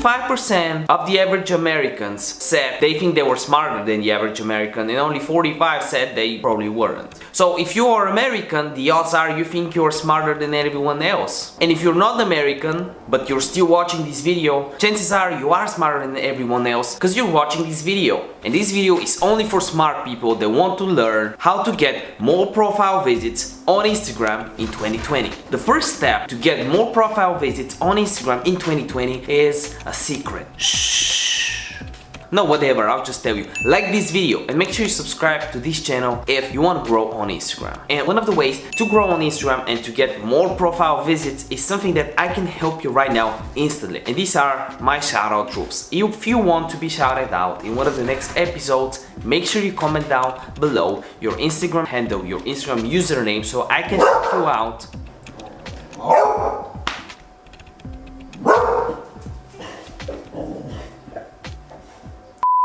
95% of the average Americans said they think they were smarter than the average American, and only 45 said they probably weren't. So if you are American, the odds are you think you're smarter than everyone else. And if you're not American, but you're still watching this video, chances are you are smarter than everyone else because you're watching this video. And this video is only for smart people that want to learn how to get more profile visits on Instagram in 2020. The first step to get more profile visits on Instagram in 2020 is a secret. Shh. No, whatever, I'll just tell you. Like this video and make sure you subscribe to this channel if you want to grow on Instagram. And one of the ways to grow on Instagram and to get more profile visits is something that I can help you right now instantly. And these are my shoutout rules. If you want to be shouted out in one of the next episodes, make sure you comment down below your Instagram handle, your Instagram username, so I can help you out.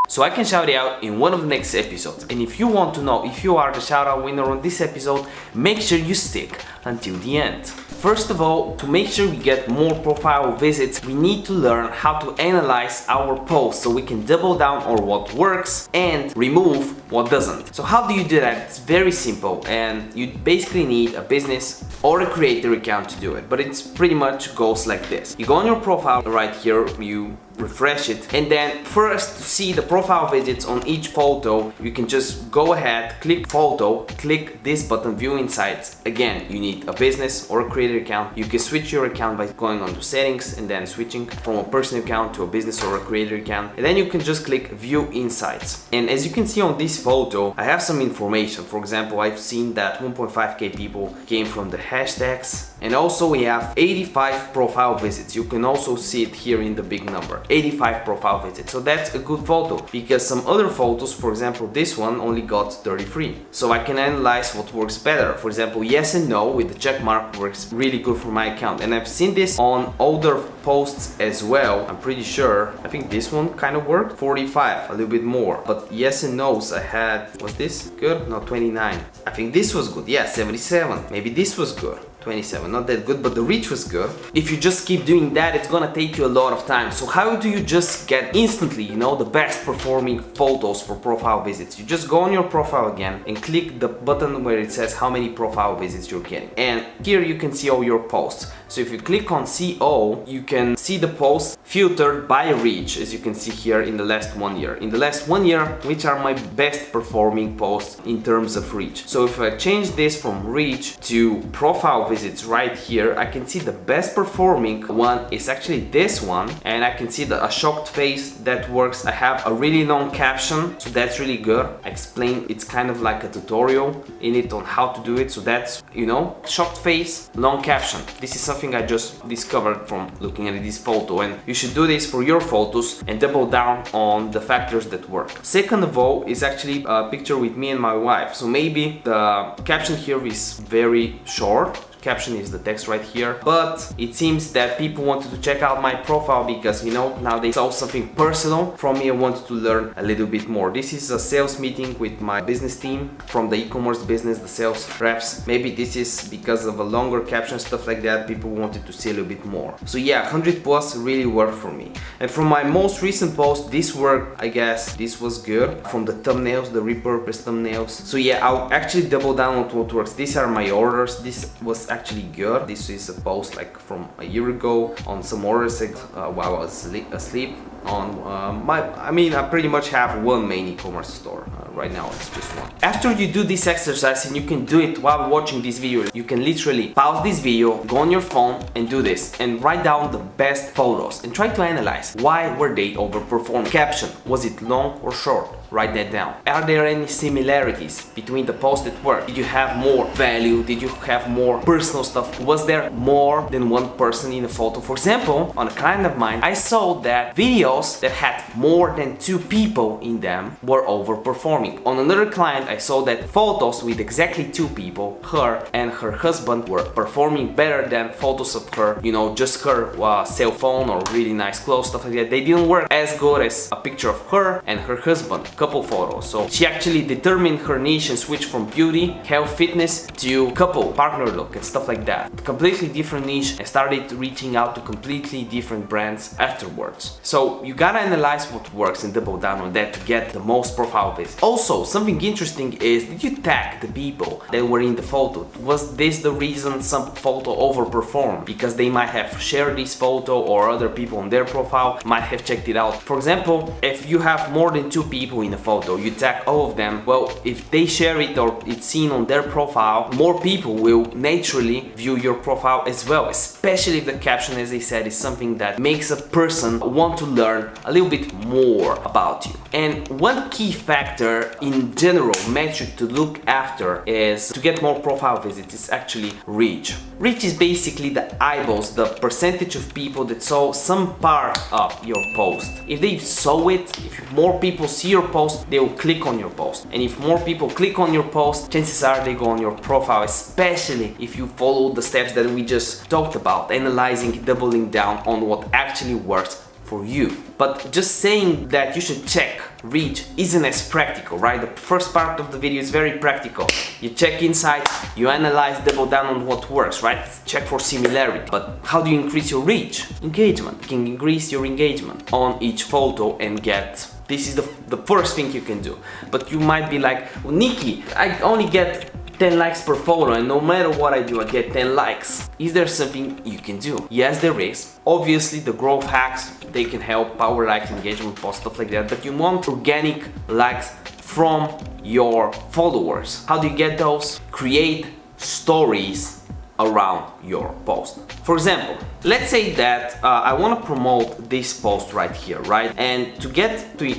So I can shout it out in one of the next episodes. And if you want to know if you are the shout out winner on this episode, make sure you stick until the end. First of all, to make sure we get more profile visits, we need to learn how to analyze our posts so we can double down on what works and remove what doesn't. So how do you do that? It's very simple, and you basically need a business or a creator account to do it, but it's pretty much goes like this. You go on your profile right here, you refresh it, and then first to see the profile visits on each photo, you can just go ahead, click photo, click this button, view insights. Again, you need a business or a creator account. You can switch your account by going on to settings and then switching from a personal account to a business or a creator account, and then you can just click view insights. And as you can see on this photo, I have some information. For example, I've seen that 1.5k people came from the hashtags, and also we have 85 profile visits. You can also see it here in the big number, 85 profile visits. So that's a good photo, because some other photos, for example this one, only got 33. So I can analyze what works better. For example, yes and no with the check mark works really good for my account, and I've seen this on older posts as well. I'm pretty sure, I think this one kind of worked, 45, a little bit more. But yes and no's I had, was this good? No, 29. I think this was good, yeah, 77. Maybe this was good, 27, not that good, but the reach was good. If you just keep doing that, it's gonna take you a lot of time. So how do you just get instantly, you know, the best performing photos for profile visits? You just go on your profile again and click the button where it says how many profile visits you're getting. And here you can see all your posts. So if you click on CO, you can see the posts filtered by reach, as you can see here in the last 1 year. In the last 1 year, which are my best performing posts in terms of reach. So if I change this from reach to profile visits right here, I can see the best performing one is actually this one, and I can see a shocked face that works. I have a really long caption, so that's really good. I explain, it's kind of like a tutorial in it on how to do it. So that's, you know, shocked face, long caption. This is something I just discovered from looking at this photo, and you should do this for your photos and double down on the factors that work. Second of all is actually a picture with me and my wife. So maybe the caption here is very short. Caption is the text right here, but it seems that people wanted to check out my profile because, you know, now they saw something personal from me and wanted to learn a little bit more. This is a sales meeting with my business team from the e-commerce business, the sales reps. Maybe this is because of a longer caption, stuff like that. People wanted to see a little bit more. So yeah, 100 plus really worked for me. And from my most recent post, this worked, I guess. This was good. From the thumbnails, the repurposed thumbnails. So yeah, I'll actually double down on what works. These are my orders. This was actually good. This is a post like from a year ago on some orders while I was asleep on I pretty much have one main e-commerce store. Right now it's just one. After you do this exercise, and you can do it while watching this video, you can literally pause this video, go on your phone and do this and write down the best photos and try to analyze why were they overperforming. Caption, was it long or short? Write that down. Are there any similarities between the posts that work? Did you have more value? Did you have more personal stuff? Was there more than one person in a photo? For example, on a client of mine, I saw that video photos that had more than 2 people in them were overperforming. On another client, I saw that photos with exactly 2 people, her and her husband, were performing better than photos of her, you know, just her cell phone or really nice clothes, stuff like that. They didn't work as good as a picture of her and her husband, couple photos. So she actually determined her niche and switched from beauty, health, fitness to couple, partner look and stuff like that. Completely different niche, and started reaching out to completely different brands afterwards. So you gotta analyze what works and double down on that to get the most profile visits. Also, something interesting is, did you tag the people that were in the photo? Was this the reason some photo overperformed? Because they might have shared this photo or other people on their profile might have checked it out. For example, if you have more than 2 people in a photo, you tag all of them, well, if they share it or it's seen on their profile, more people will naturally view your profile as well, especially if the caption, as I said, is something that makes a person want to learn a little bit more about you. And one key factor in general metric to look after is to get more profile visits is actually reach. Reach is basically the eyeballs, the percentage of people that saw some part of your post. If they saw it, if more people see your post, they will click on your post. And if more people click on your post, chances are they go on your profile, especially if you follow the steps that we just talked about, analyzing, doubling down on what actually works for you. But just saying that you should check reach isn't as practical, right? The first part of the video is very practical. You check inside, you analyze, double down on what works, right? Check for similarity. But how do you increase your reach? Engagement. You can increase your engagement on each photo and get, this is the first thing you can do. But you might be like, well, Nikki, I only get 10 likes per photo and no matter what I do I get 10 likes. Is there something you can do? Yes, there is. Obviously the growth hacks, they can help, power likes, engagement posts, stuff like that, but you want organic likes from your followers. How do you get those? Create stories around your post. For example, let's say that I want to promote this post right here, right? And to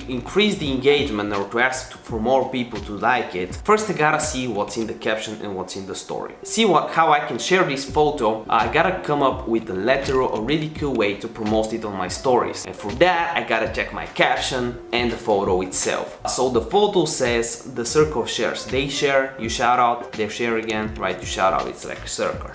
increase the engagement or to ask for more people to like it, first I gotta see what's in the caption and what's in the story. See how I can share this photo. I gotta come up with a lateral, a really cool way to promote it on my stories. And for that, I gotta check my caption and the photo itself. So the photo says the circle of shares. They share, you shout out, they share again, right? You shout out, it's like a circle.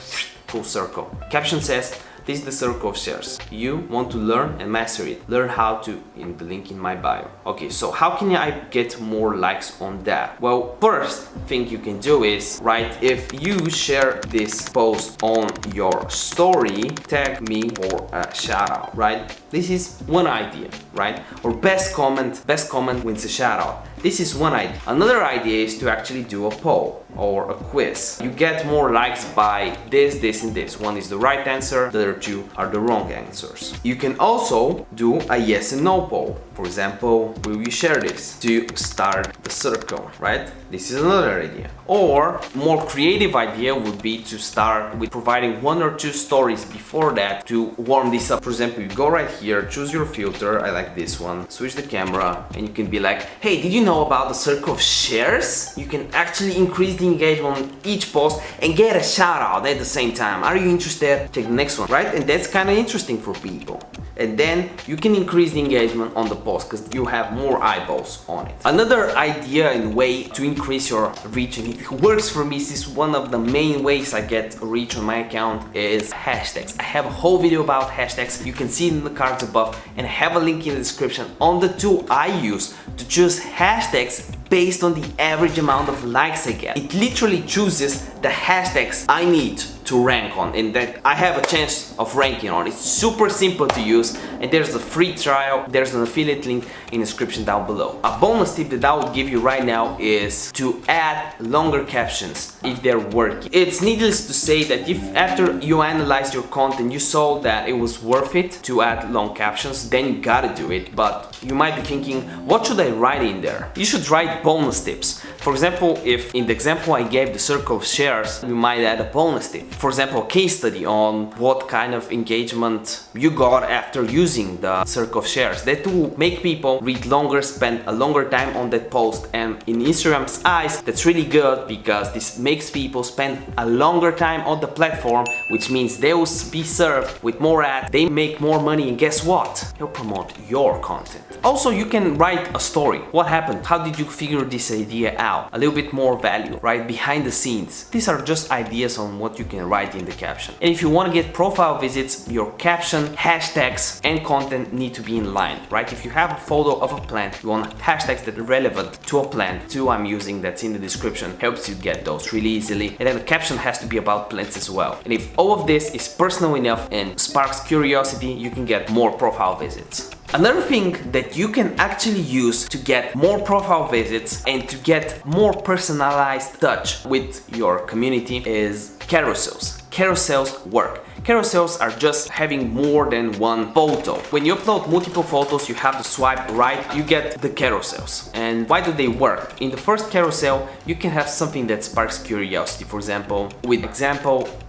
Full circle. Caption says, this is the circle of shares. You want to learn and master it. Learn how to in the link in my bio. Okay, so how can I get more likes on that? Well, first thing you can do is, right, if you share this post on your story, tag me for a shout out, right? This is one idea, right? Or best comment wins a shout out. This is one idea. Another idea is to actually do a poll or a quiz. You get more likes by this, and this. One is the right answer, the other 2 are the wrong answers. You can also do a yes and no poll. For example, will you share this to start the circle, right? This is another idea. Or more creative idea would be to start with providing 1 or 2 stories before that to warm this up. For example, you go right here, choose your filter, I like this one, switch the camera, and you can be like, hey, did you know about the circle of shares? You can actually increase the engagement on each post and get a shout out at the same time. Are you interested? Check the next one, right? And that's kind of interesting for people. And then you can increase the engagement on the post because you have more eyeballs on it. Another idea and way to increase your reach, and it works for me, this is one of the main ways I get reach on my account, is hashtags. I have a whole video about hashtags. You can see it in the cards above, and I have a link in the description on the tool I use to choose hashtags based on the average amount of likes I get. It literally chooses the hashtags I need to rank on and that I have a chance of ranking on. It's super simple to use, and there's a free trial, there's an affiliate link in the description down below. A bonus tip that I would give you right now is to add longer captions if they're working. It's needless to say that if after you analyze your content you saw that it was worth it to add long captions, then you gotta do it. But you might be thinking, what should I write in there? You should write bonus tips. For example, if in the example I gave the circle of shares, you might add a bonus tip. For example, a case study on what kind of engagement you got after using the circle of shares. That will make people read longer, spend a longer time on that post, and in Instagram's eyes, that's really good because this makes people spend a longer time on the platform, which means they will be served with more ads, they make more money, and guess what? They'll promote your content. Also, you can write a story. What happened? How did you figure this idea out? A little bit more value, right? Behind the scenes. These are just ideas on what you can write in the caption. And if you want to get profile visits, your caption, hashtags, and content need to be in line, right? If you have a photo of a plant, you want hashtags that are relevant to a plant, to I'm using that's in the description, helps you get those really easily. And then the caption has to be about plants as well. And if all of this is personal enough and sparks curiosity, you can get more profile visits. Another thing that you can actually use to get more profile visits and to get more personalized touch with your community is carousels. Carousels work. Carousels are just having more than one photo. When you upload multiple photos, you have to swipe right, you get the carousels. And why do they work? In the first carousel, you can have something that sparks curiosity. For example,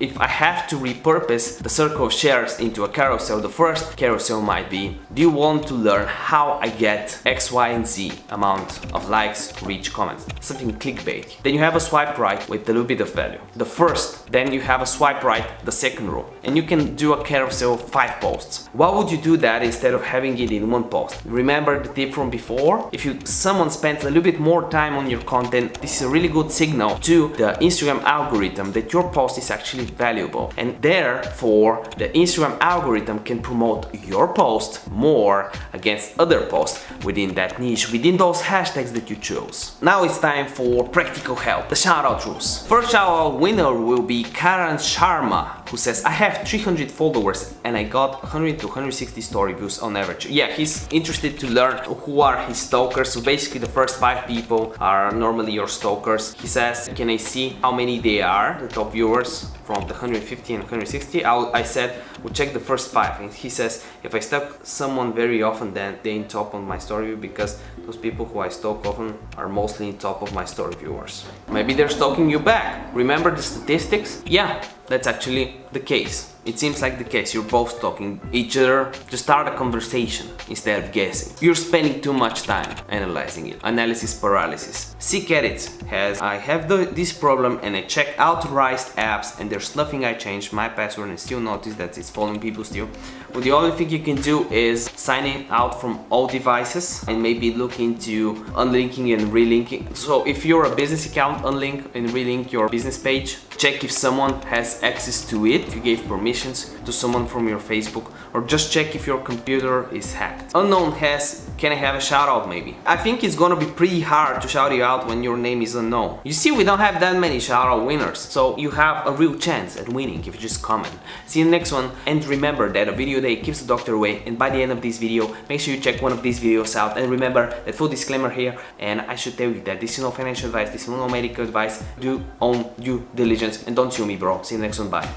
if I have to repurpose the circle of shares into a carousel, the first carousel might be, do you want to learn how I get X, Y, and Z amount of likes, reach, comments? Something clickbait. Then you have a swipe right with a little bit of value. The first, then you have a swipe right, the second row. And you can do a carousel of 5 posts. Why would you do that instead of having it in one post? Remember the tip from before? If someone spends a little bit more time on your content, this is a really good signal to the Instagram algorithm that your post is actually valuable. And therefore, the Instagram algorithm can promote your post more against other posts within that niche, within those hashtags that you chose. Now it's time for practical help, the shoutout rules. First shoutout winner will be Karan Sharma, who says, I have 300 followers and I got 100 to 160 story views on average. Yeah, he's interested to learn who are his stalkers. So basically the first 5 people are normally your stalkers. He says, can I see how many they are, the top viewers from the 150 and 160? I said, we'll check the first 5. And he says, if I stalk someone very often, then they're in top on my story view, because those people who I stalk often are mostly in top of my story viewers. Maybe they're stalking you back. Remember the statistics? Yeah, that's actually the case. It seems like the case. You're both talking each other to start a conversation instead of guessing. You're spending too much time analyzing it. Analysis paralysis. Seek Edits has, I have this problem and I check authorized apps and there's nothing. I changed my password and still notice that it's following people still. Well, the only thing you can do is sign it out from all devices and maybe look into unlinking and relinking. So if you're a business account, unlink and relink your business page. Check if someone has access to it, if you gave permissions to someone from your Facebook, or just check if your computer is hacked. Unknown has, can I have a shout out maybe? I think it's gonna be pretty hard to shout you out when your name is unknown. You see, we don't have that many shout out winners, so you have a real chance at winning if you just comment. See you in the next one, and remember that a video a day keeps the doctor away, and by the end of this video, make sure you check one of these videos out, and remember that full disclaimer here, and I should tell you that this is no financial advice, this is no medical advice, do own due diligence, and don't sue me bro. See you in the next one, bye.